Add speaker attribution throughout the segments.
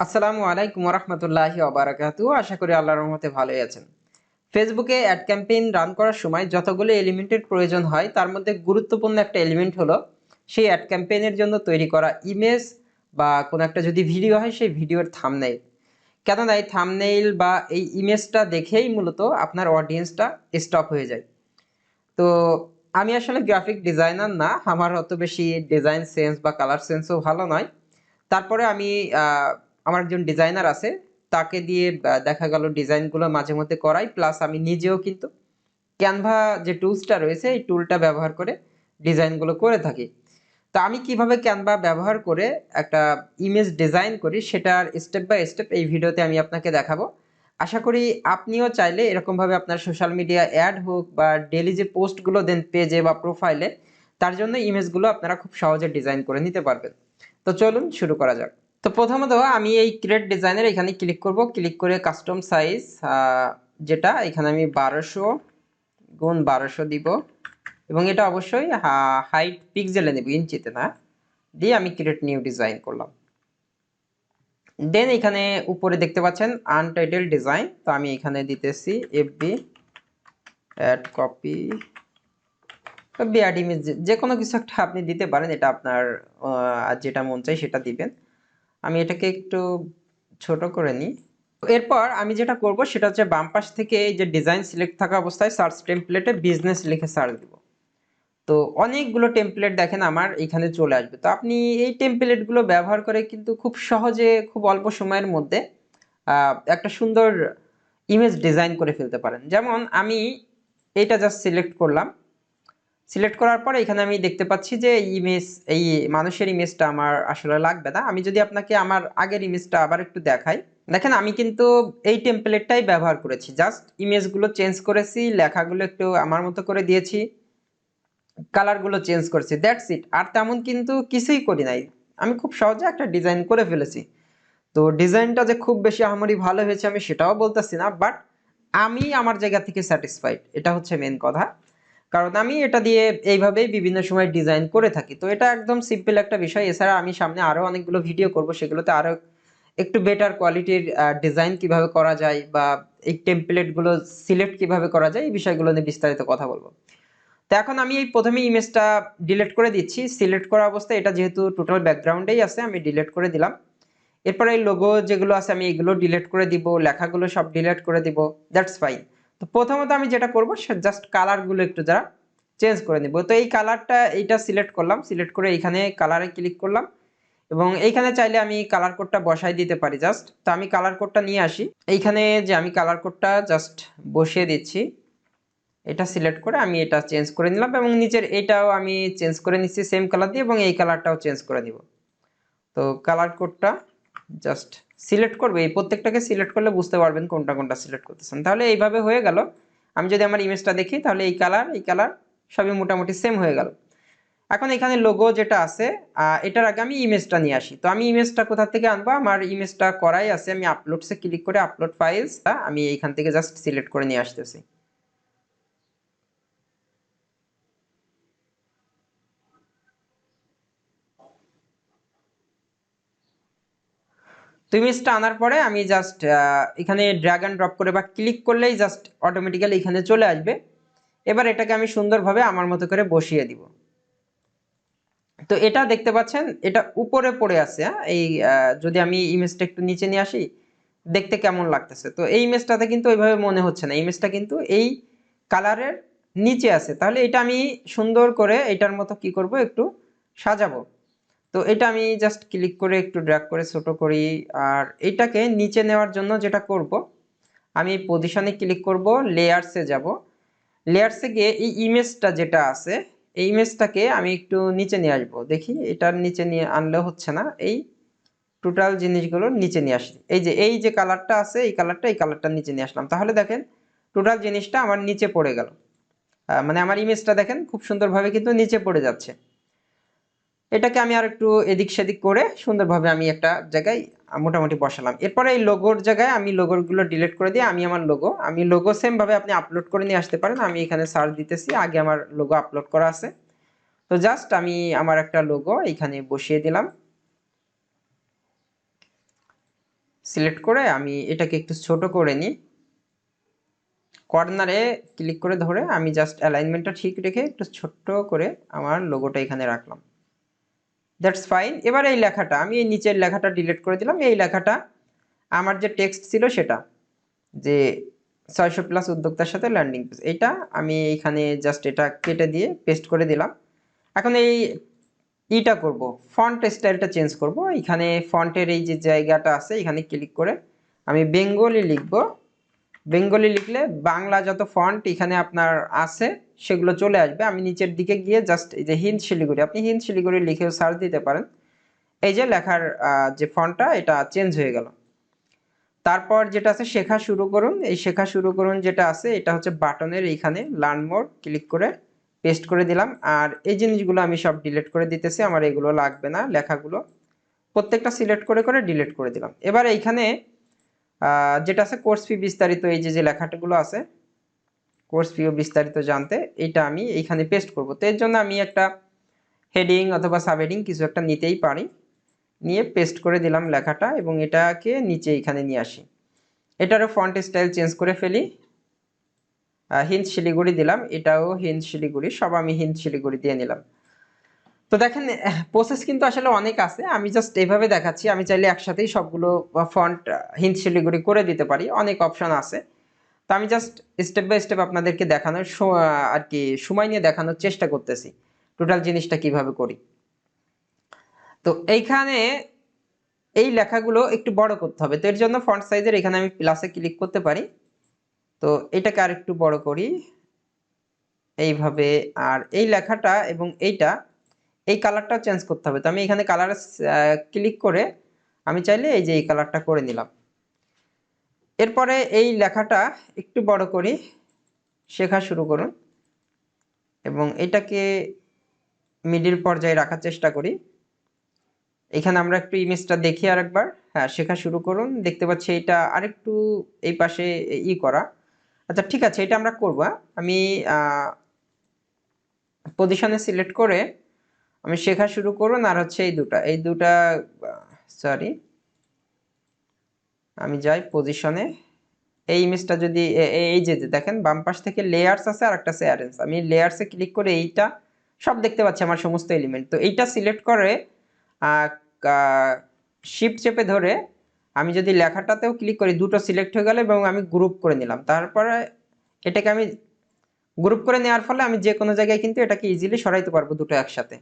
Speaker 1: আসসালামু আলাইকুম রহমতুল্লাহি ওবারাকাতু। আশা করি আল্লাহর রহমতে ভালোই আছেন। ফেসবুকে অ্যাড ক্যাম্পেইন রান করার সময় যতগুলো এলিমেন্টের প্রয়োজন হয় তার মধ্যে গুরুত্বপূর্ণ একটা এলিমেন্ট হলো সেই অ্যাড ক্যাম্পেইনের জন্য তৈরি করা ইমেজ বা কোনো একটা যদি ভিডিও হয় সেই ভিডিওর থাম্বনেইল। কেননা এই থাম্বনেইল বা এই ইমেজটা দেখেই মূলত আপনার অডিয়েন্সটা স্টপ হয়ে যায়। তো আমি আসলে গ্রাফিক ডিজাইনার না, আমার অত বেশি ডিজাইন সেন্স বা কালার সেন্সও ভালো নয়। তারপরে আমি আমার একজন ডিজাইনার আছে, তাকে দিয়ে দেখা গেল ডিজাইনগুলো মাঝে মধ্যে করাই। প্লাস আমি নিজেও কিন্তু ক্যানভা যে টুলসটা রয়েছে এই টুলটা ব্যবহার করে ডিজাইনগুলো করে থাকি। তো আমি কিভাবে ক্যানভা ব্যবহার করে একটা ইমেজ ডিজাইন করি সেটার স্টেপ বাই স্টেপ এই ভিডিওতে আমি আপনাকে দেখাবো। আশা করি আপনিও চাইলে এরকমভাবে আপনার সোশ্যাল মিডিয়া অ্যাড হোক বা ডেইলি যে পোস্টগুলো দেন পেজে বা প্রোফাইলে, তার জন্য ইমেজগুলো আপনারা খুব সহজে ডিজাইন করে নিতে পারবেন। তো চলুন শুরু করা যাক। তো প্রথমত আমি এই ক্রিয়েট ডিজাইনের এখানে ক্লিক করব। ক্লিক করে কাস্টম সাইজ, যেটা এখানে আমি 1200 × 1200 দিব এবং এটা অবশ্যই হাইট পিক্সেলে নেব, ইঞ্চিতে না। দিয়ে আমি ক্রিয়েট নিউ ডিজাইন করলাম। দেন এখানে উপরে দেখতে পাচ্ছেন আনটাইটেল ডিজাইন, তো আমি এখানে দিতেছি FB ad copy BR image, যে কোনো কিছু একটা আপনি দিতে পারেন, এটা আপনার যেটা মন চাই সেটা দিবেন। আমি এটাকে একটু ছোট করে নিই। এরপর আমি যেটা করব সেটা হচ্ছে বাম পাশ থেকে এই যে ডিজাইন সিলেক্ট থাকা অবস্থায় সার্চ টেমপ্লেটে বিজনেস লিখে সার্চ দিব। তো অনেকগুলো টেমপ্লেট দেখেন আমার এখানে চলে আসবে। তো আপনি এই টেমপ্লেটগুলো ব্যবহার করে কিন্তু খুব সহজে খুব অল্প সময়ের মধ্যে একটা সুন্দর ইমেজ ডিজাইন করে ফেলতে পারেন। যেমন আমি এটা জাস্ট সিলেক্ট করলাম। সিলেক্ট করার পরে এখানে আমি দেখতে পাচ্ছি যে ইমেজ, এই মানুষের ইমেজটা আমার আসলে লাগবে না। আমি যদি আপনাকে আমার আগের ইমেজটা আবার একটু দেখাই, দেখেন আমি কিন্তু এই টেমপ্লেটটাই ব্যবহার করেছি। জাস্ট ইমেজগুলো চেঞ্জ করেছি, লেখাগুলো একটু আমার মতো করে দিয়েছি, কালারগুলো চেঞ্জ করেছি, দ্যাটস ইট। আর তেমন কিন্তু কিছুই করি নাই। আমি খুব সহজে একটা ডিজাইন করে ফেলেছি। তো ডিজাইনটা যে খুব বেশি আহামরি ভালো হয়েছে আমি সেটাও বলতেছি না, বাট আমি আমার জায়গা থেকে স্যাটিসফাইড, এটা হচ্ছে মেন কথা। কারণ আমি এটা দিয়ে এইভাবেই বিভিন্ন সময় ডিজাইন করে থাকি। তো এটা একদম সিম্পল একটা বিষয়। এছাড়া আমি সামনে আরো অনেকগুলো ভিডিও করব, সেগুলোতে আরো একটু বেটার কোয়ালিটির ডিজাইন কিভাবে করা যায় বা এই টেমপ্লেট গুলো সিলেক্ট কিভাবে করা যায় এই বিষয়গুলো নিয়ে বিস্তারিত কথা বলবো। তো এখন আমি এই প্রথমে ইমেজটা ডিলিট করে দিচ্ছি। সিলেক্ট করা অবস্থায় এটা যেহেতু টোটাল ব্যাকগ্রাউন্ডেই আছে, আমি ডিলিট করে দিলাম। এরপরে এই লোগো যেগুলো আছে আমি এগুলো ডিলিট করে দিব, লেখাগুলো সব ডিলিট করে দিব, দ্যাটস ফাইন। তো প্রথমত আমি যেটা করব সে জাস্ট কালারগুলো একটু যারা চেঞ্জ করে নিব। তো এই কালারটা এইটা সিলেক্ট করলাম, সিলেক্ট করে এইখানে কালারে ক্লিক করলাম এবং এইখানে চাইলে আমি কালার কোডটা বসাই দিতে পারি জাস্ট। তো আমি কালার কোডটা নিয়ে আসি। এইখানে যে আমি কালার কোডটা জাস্ট বসিয়ে দিচ্ছি, এটা সিলেক্ট করে আমি এটা চেঞ্জ করে নিলাম এবং নিচের এটাও আমি চেঞ্জ করে নিচ্ছি সেম কালার দিয়ে এবং এই কালারটাও চেঞ্জ করে দিব। তো কালার কোডটা জাস্ট সিলেক্ট করবে, এই প্রত্যেকটাকে সিলেক্ট করলে বুঝতে পারবেন কোনটা কোনটা সিলেক্ট করতেছেন। তাহলে এইভাবে হয়ে গেল। আমি যদি আমার ইমেজটা দেখি তাহলে এই কালার সবই মোটামুটি সেম হয়ে গেল। এখন এখানে লোগো যেটা আছে, এটার আগে আমি ইমেজটা নিয়ে আসি। তো আমি ইমেজটা কোথা থেকে আনবো, আমার ইমেজটা করাই আছে। আমি আপলোডসে ক্লিক করে আপলোড ফাইলস আমি এইখান থেকে জাস্ট সিলেক্ট করে নিয়ে আসতেছি। তো ইমেজটা আনার পরে আমি জাস্ট এখানে ড্র্যাগ অ্যান্ড ড্রপ করে বা ক্লিক করলেই জাস্ট অটোমেটিক্যালি এখানে চলে আসবে। এবার এটাকে আমি সুন্দরভাবে আমার মতো করে বসিয়ে দিব। তো এটা দেখতে পাচ্ছেন এটা উপরে পড়ে আছে। এই যদি আমি ইমেজটা একটু নিচে নিয়ে আসি, দেখতে কেমন লাগতেছে? তো এই ইমেজটাতে কিন্তু ওইভাবে মনে হচ্ছে না, ইমেজটা কিন্তু এই কালারের নিচে আছে। তাহলে এটা আমি সুন্দর করে এটার মতো কি করব, একটু সাজাবো। তো এটা আমি জাস্ট ক্লিক করে একটু ড্র্যাগ করে ছোট করি। আর এটাকে নিচে নেওয়ার জন্য যেটা করব, আমি পজিশনে ক্লিক করব, লেয়ারসে যাব। লেয়ারসে গিয়ে এই ইমেজটা যেটা আছে এই ইমেজটাকে আমি একটু নিচে নিয়ে আসবো। দেখি এটার নিচে নিয়ে আনলে হচ্ছে না, এই টোটাল জিনিসগুলো নিচে নিয়ে আসি। এই যে কালারটা আছে এই কালারটা নিচে নিয়ে আসলাম। তাহলে দেখেন টোটাল জিনিসটা আমার নিচে পড়ে গেল। মানে আমার ইমেজটা দেখেন খুব সুন্দরভাবে কিন্তু নিচে পড়ে যাচ্ছে। এটাকে আমি আর একটু এদিক সেদিক করে সুন্দরভাবে আমি একটা জায়গায় মোটামুটি বসালাম। এরপরে এই লোগোর জায়গায় আমি লোগোগুলো ডিলিট করে দিয়ে আমি লোগো সেম ভাবে আপনি আপলোড করে নিয়ে আসতে পারেন। আমি এখানে সার্চ দিতেছি, আগে আমার লোগো আপলোড করা আছে। তো জাস্ট আমি আমার একটা লোগো এখানে বসিয়ে দিলাম। সিলেক্ট করে আমি এটাকে একটু ছোট করে নিই, কর্নারে ক্লিক করে ধরে আমি জাস্ট অ্যালাইনমেন্টটা ঠিক রেখে একটু ছোট্ট করে আমার লোগোটা এখানে রাখলাম। That's fine. এবার এই লেখাটা আমি এই নিচের লেখাটা ডিলিট করে দিলাম। এই লেখাটা আমার যে টেক্সট ছিল সেটা, যে 600+ উদ্যোক্তার সাথে ল্যান্ডিং পেজ, এইটা আমি এইখানে জাস্ট এটা কেটে দিয়ে পেস্ট করে দিলাম। এখন এই ইটা করব, ফন্ট স্টাইলটা চেঞ্জ করব। এখানে ফন্টের এই যে জায়গাটা আছে এখানে ক্লিক করে আমি বেঙ্গলি লিখব। বেঙ্গলি লিখলে বাংলা যত ফন্ট এখানে আপনার আছে সেগুলো চলে আসবে। আমি নিচের দিকে গিয়ে জাস্ট এই যে হিন্দ শিলিগুড়ি, আপনি হিন্দ শিলিগুড়ি লিখেও সার্চ দিতে পারেন। এই যে লেখার যে ফন্টটা এটা চেঞ্জ হয়ে গেল। তারপর যেটা আছে শেখা শুরু করুন, এই শেখা শুরু করুন যেটা আছে এটা হচ্ছে বাটনের এইখানে লার্ন মোর, ক্লিক করে পেস্ট করে দিলাম। আর এই জিনিসগুলো আমি সব ডিলিট করে দিতেছি, আমার এগুলো লাগবে না। লেখাগুলো প্রত্যেকটা সিলেক্ট করে করে ডিলিট করে দিলাম। এবার এইখানে যেটা আছে কোর্স ফি বিস্তারিত, এই যে যে লেখাগুলো আছে কোর্স ফি ও বিস্তারিত জানতে, এইটা আমি এইখানে পেস্ট করব। তো এর জন্য আমি একটা হেডিং অথবা সাব হেডিং কিছু একটা নিতেই পারি, নিয়ে পেস্ট করে দিলাম লেখাটা এবং এটাকে নিচে এখানে নিয়ে আসি। এটারও ফন্ট স্টাইল চেঞ্জ করে ফেলি, হিন্দ শিলিগুড়ি দিলাম, এটাও হিন্দ শিলিগুড়ি, সব আমি হিন্দ শিলিগুড়ি দিয়ে নিলাম। তো দেখেন প্রসেস কিন্তু আসলে অনেক আছে, আমি জাস্ট এইভাবে দেখাচ্ছি। আমি চাইলে একসাথেই সবগুলো ফন্ট হিন্দ শিলিগুড়ি করে দিতে পারি, অনেক অপশন আছে। তো আমি জাস্ট স্টেপ বাই স্টেপ আপনাদেরকে দেখানোর আর কি সময় নিয়ে দেখানোর চেষ্টা করতেছি টোটাল জিনিসটা কিভাবে করি। তো এইখানে এই লেখাগুলো একটু বড় করতে হবে, তো এর জন্য ফন্ট সাইজের এখানে আমি প্লাসে ক্লিক করতে পারি। তো এটাকে আর একটু বড় করি এইভাবে। আর এই লেখাটা এবং এইটা এই কালারটা চেঞ্জ করতে হবে। তো আমি এখানে কালার ক্লিক করে আমি চাইলে এই যে এই কালারটা করে নিলাম। এরপরে এই লেখাটা একটু বড় করি, শেখা শুরু করুন, এবং এটাকে মিডিল পর্যায়ে রাখার চেষ্টা করি। এখানে আমরা একটু ইমেজটা দেখি আরেকবার। হ্যাঁ, শেখা শুরু করুন, দেখতে পাচ্ছি এটা আরেকটু এই পাশে করা। আচ্ছা ঠিক আছে, এটা আমরা করব। আমি পজিশনে সিলেক্ট করে আমি শেখা শুরু করুন আর হচ্ছে এই দুটা সরি, আমি যাই পজিশনে। এই ইমেজটা যদি এই যে দেখেন বাম পাশ থেকে লেয়ার্স আছে আর একটা আছে অ্যারেঞ্জ, আমি লেয়ার্সে ক্লিক করে এইটা সব দেখতে পাচ্ছি আমার সমস্ত এলিমেন্ট। তো এইটা সিলেক্ট করে শিফট চেপে ধরে আমি যদি লেখাটাতেও ক্লিক করি দুটো সিলেক্ট হয়ে গেল এবং আমি গ্রুপ করে নিলাম। তারপরে এটাকে আমি গ্রুপ করে নেওয়ার ফলে আমি যে কোনো জায়গায় কিন্তু এটাকে ইজিলি সরাইতে পারবো দুটো একসাথে।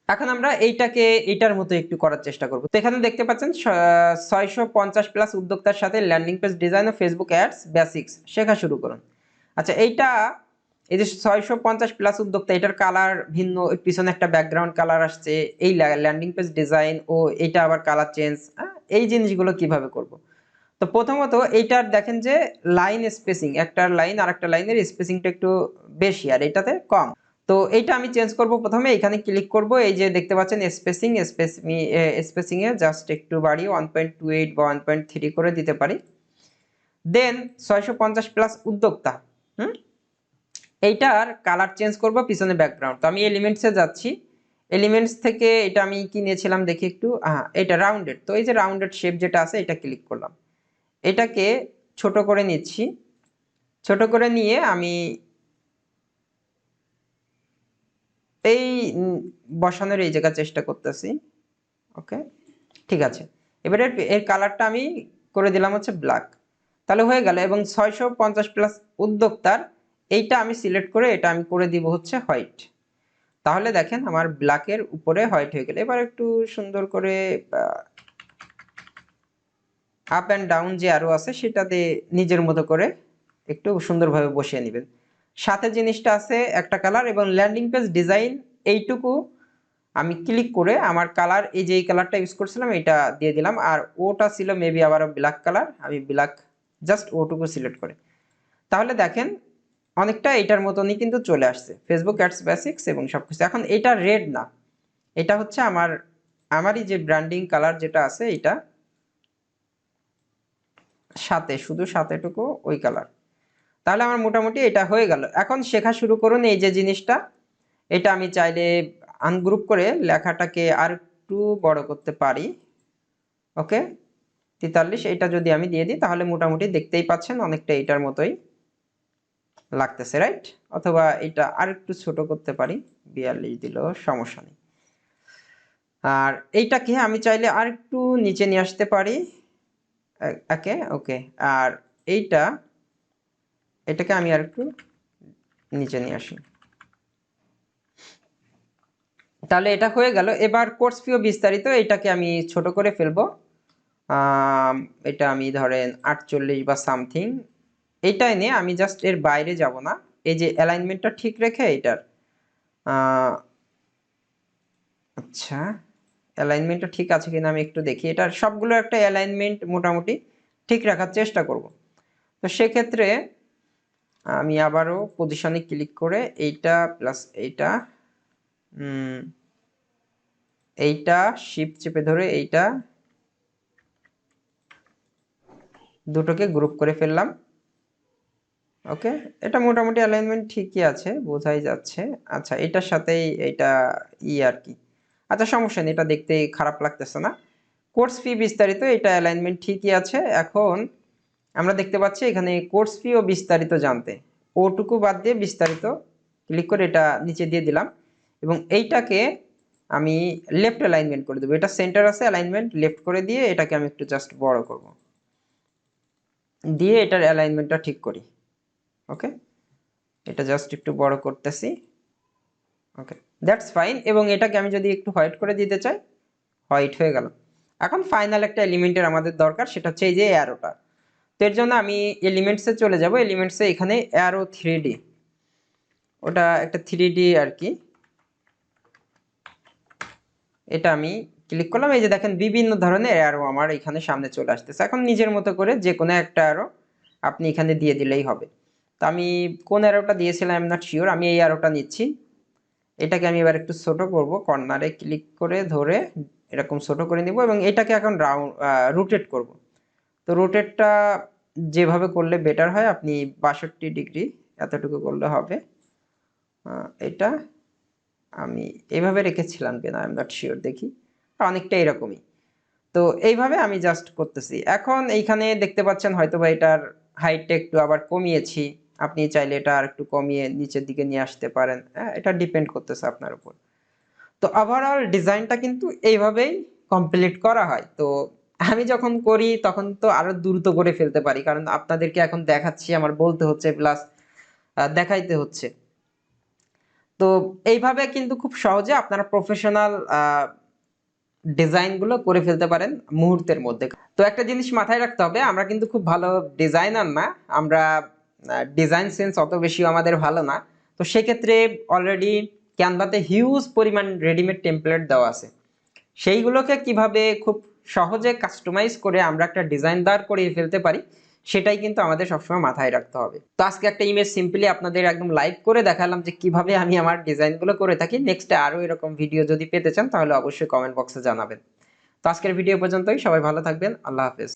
Speaker 1: এখন আমরা এইটাকে এইটার মতো একটু করার চেষ্টা করব। তো এখানে দেখতে পাচ্ছেন 650+ উদ্যোক্তার সাথে ল্যান্ডিং পেজ ডিজাইন ও ফেসবুক অ্যাডস বেসিক্স শেখা শুরু করুন। আচ্ছা এইটা এই যে 650+ উদ্যোক্তা, এটার কালার ভিন্ন, পিছনে একটা ব্যাকগ্রাউন্ড কালার আসছে, এই ল্যান্ডিং পেজ ডিজাইন ও এইটা আবার কালার চেঞ্জ, এই জিনিসগুলো কিভাবে করব। তো প্রথমত এইটার দেখেন যে লাইন স্পেসিং, একটা লাইন আর একটা লাইনের স্পেসিংটা একটু বেশি আর এটাতে কম। তো এইটা আমি চেঞ্জ করব। প্রথমে এখানে ক্লিক করব, এই যে দেখতে পাচ্ছেন স্পেসিং এ জাস্ট একটু বাড়িয়ে 1.28 বা 1.3 করে দিতে পারি। দেন 650+ উদ্যোক্তা, এইটার কালার চেঞ্জ করব, পিছনে ব্যাকগ্রাউন্ড। তো আমি এলিমেন্টসে যাচ্ছি, এলিমেন্টস থেকে এটা আমি কি নিয়েছিলাম দেখি একটু, এটা রাউন্ডেড। তো এই যে রাউন্ডেড শেপ যেটা আছে এটা ক্লিক করলাম, এটাকে ছোট করে নিচ্ছি। ছোট করে নিয়ে আমি এই বসানোর এই জায়গা চেষ্টা করতেছি। ওকে, ঠিক আছে। এবারে এর কালারটা আমি করে দিলাম হচ্ছে ব্ল্যাক, তাহলে হয়ে গেল। এবং 650+ উদ্যোক্তার এইটা আমি সিলেক্ট করে এটা আমি করে দিব হচ্ছে হোয়াইট। তাহলে দেখেন আমার ব্ল্যাকের উপরে হোয়াইট হয়ে গেল। এবার একটু সুন্দর করে আপ অ্যান্ড ডাউন যে আরো আছে সেটাতে নিজের মতো করে একটু সুন্দরভাবে বসিয়ে নেবেন। সাথে জিনিসটা আছে একটা কালার এবং ল্যান্ডিং পেজ ডিজাইন, এইটুকু আমি ক্লিক করে আমার কালার এই যে এই কালারটা ইউজ করছিলাম এটা দিয়ে দিলাম। আর ওটা ছিল মেবি আবার ব্ল্যাক কালার, আমি ব্ল্যাক জাস্ট ওটুকু সিলেক্ট করে, তাহলে দেখেন অনেকটা এটার মতনই কিন্তু চলে আসছে ফেসবুক অ্যাডস বেসিক্স এবং সবকিছু। এখন এটা রেড না, এটা হচ্ছে আমারই যে ব্র্যান্ডিং কালার যেটা আছে এটা সাথে, শুধু সাথেটুকু ওই কালার। তাহলে আমার মোটামুটি এটা হয়ে গেল। এখন শেখা শুরু করুন, এই যে জিনিসটা এটা আমি চাইলে আনগ্রুপ করে লেখাটাকে আর একটু বড় করতে পারি। ওকে, 43 এটা যদি আমি দিয়ে দিই তাহলে মোটামুটি দেখতেই পাচ্ছেন অনেকটা এটার মতোই লাগতেছে, রাইট? অথবা এটা আরেকটু ছোট করতে পারি, 42 দিলেও সমস্যা নেই। আর এইটাকে আমি চাইলে আরেকটু নিচে নিয়ে আসতে পারি, ওকে। আর এটাকে আমি আরেকটু নিচে নিয়ে আসি, তাহলে এটা হয়ে গেল। এবার কোর্স ফি ও বিস্তারিত এটাকে আমি ছোট করে ফেলবো। এটা আমি ধরেন 48 বা সামথিং, এইটাই নিয়ে আমি জাস্ট এর বাইরে যাব না, এই যে অ্যালাইনমেন্টটা ঠিক রেখে এটার আচ্ছা অ্যালাইনমেন্টটা ঠিক আছে কিনা আমি একটু দেখি, এটার সবগুলো একটা অ্যালাইনমেন্ট মোটামুটি ঠিক রাখার চেষ্টা করব। তো সেক্ষেত্রে আমি আবারও পজিশনে ক্লিক করে এইটা প্লাস এইটা শিফট চেপে ধরে এইটা দুটোকে গ্রুপ করে ফেললাম। ওকে, এটা মোটামুটি অ্যালাইনমেন্ট ঠিকই আছে, বোঝাই যাচ্ছে। আচ্ছা এটার সাথেই এটা আর কি, আচ্ছা সমস্যা নেই, এটা দেখতে খারাপ লাগতেছে না। কোর্স ফি বিস্তারিত এটা অ্যালাইনমেন্ট ঠিকই আছে। এখন আমরা দেখতে পাচ্ছি এখানে কোর্স ফি ও বিস্তারিত জানতে, ওটুকু বাদ দিয়ে বিস্তারিত ক্লিক করে এটা নিচে দিয়ে দিলাম এবং এইটাকে আমি লেফট অ্যালাইনমেন্ট করে দেবো। এটা সেন্টার আছে, অ্যালাইনমেন্ট লেফট করে দিয়ে এটাকে আমি একটু জাস্ট বড় করব, দিয়ে এটার অ্যালাইনমেন্টটা ঠিক করি। ওকে, এটা জাস্ট একটু বড় করতেছি। ওকে, দ্যাটস ফাইন। এবং এটাকে আমি যদি একটু হোয়াইট করে দিতে চাই, হোয়াইট হয়ে গেল। এখন ফাইনাল একটা এলিমেন্টের আমাদের দরকার, সেটা হচ্ছে এই যে অ্যারোটা। তো এর জন্য আমি এলিমেন্টসে চলে যাব, এলিমেন্টসে এখানে অ্যারো 3D, ওটা একটা 3D আর কি, এটা আমি ক্লিক করলাম। এই যে দেখেন বিভিন্ন ধরনের অ্যারো আমার এখানে সামনে চলে আসতেছে। এখন নিজের মতো করে যে কোনো একটা অ্যারো আপনি এখানে দিয়ে দিলেই হবে। তো আমি কোন অ্যারোটা দিয়েছিলাম আই এম নট শিওর, আমি এই অ্যারোটা নিচ্ছি। এটাকে আমি এবার একটু ছোট করব, কর্নারে ক্লিক করে ধরে এরকম ছোট করে নিব এবং এটাকে এখন রোটেট করব। তো রোটেটটা যেভাবে করলে বেটার হয়, আপনি 62 ডিগ্রি এতটুকু করলে হবে। এটা আমি এইভাবে রেখেছিলাম কিনা আই এম নট শিওর, দেখি অনেকটা এরকমই। তো এইভাবে আমি জাস্ট করতেছি। এখন এইখানে দেখতে পাচ্ছেন হয়তোবা এটার হাইটটা একটু আবার কমিয়েছি, আপনি চাইলে এটা আর একটু কমিয়ে নিচের দিকে নিয়ে আসতে পারেন, এটা ডিপেন্ড করতেছে আপনার উপর। তো ওভারঅল ডিজাইনটা কিন্তু এইভাবেই কমপ্লিট করা হয়। তো আমি যখন করি তখন তো আরো দ্রুত করে ফেলতে পারি, কারণ আপনাদেরকে এখন দেখাচ্ছি, আমার বলতে হচ্ছে প্লাস দেখাইতে হচ্ছে। তো এইভাবে কিন্তু খুব সহজে আপনারা প্রফেশনাল ডিজাইন গুলো করে ফেলতে পারেন মুহূর্তের মধ্যে। তো একটা জিনিস মাথায় রাখতে হবে, আমরা কিন্তু খুব ভালো ডিজাইনার না, আমরা ডিজাইন সেন্স অত বেশি আমাদের ভালো না। তো সেক্ষেত্রে অলরেডি ক্যানভাতে হিউজ পরিমাণ রেডিমেড টেমপ্লেট দেওয়া আছে, সেইগুলোকে কিভাবে খুব সহজে কাস্টমাইজ করে আমরা একটা ডিজাইন দাঁড় করিয়ে ফেলতে পারি, সেটাই কিন্তু আমাদের সবসময় মাথায় রাখতে হবে। তো আজকে একটা ইমেজ সিম্পলি আপনাদের একদম লাইভ করে দেখালাম যে কিভাবে আমি আমার ডিজাইনগুলো করে থাকি। নেক্সটে আরো এরকম ভিডিও যদি পেতে চান তাহলে অবশ্যই কমেন্ট বক্সে জানাবেন। তো আজকের ভিডিও পর্যন্তই, সবাই ভালো থাকবেন, আল্লাহ হাফেজ।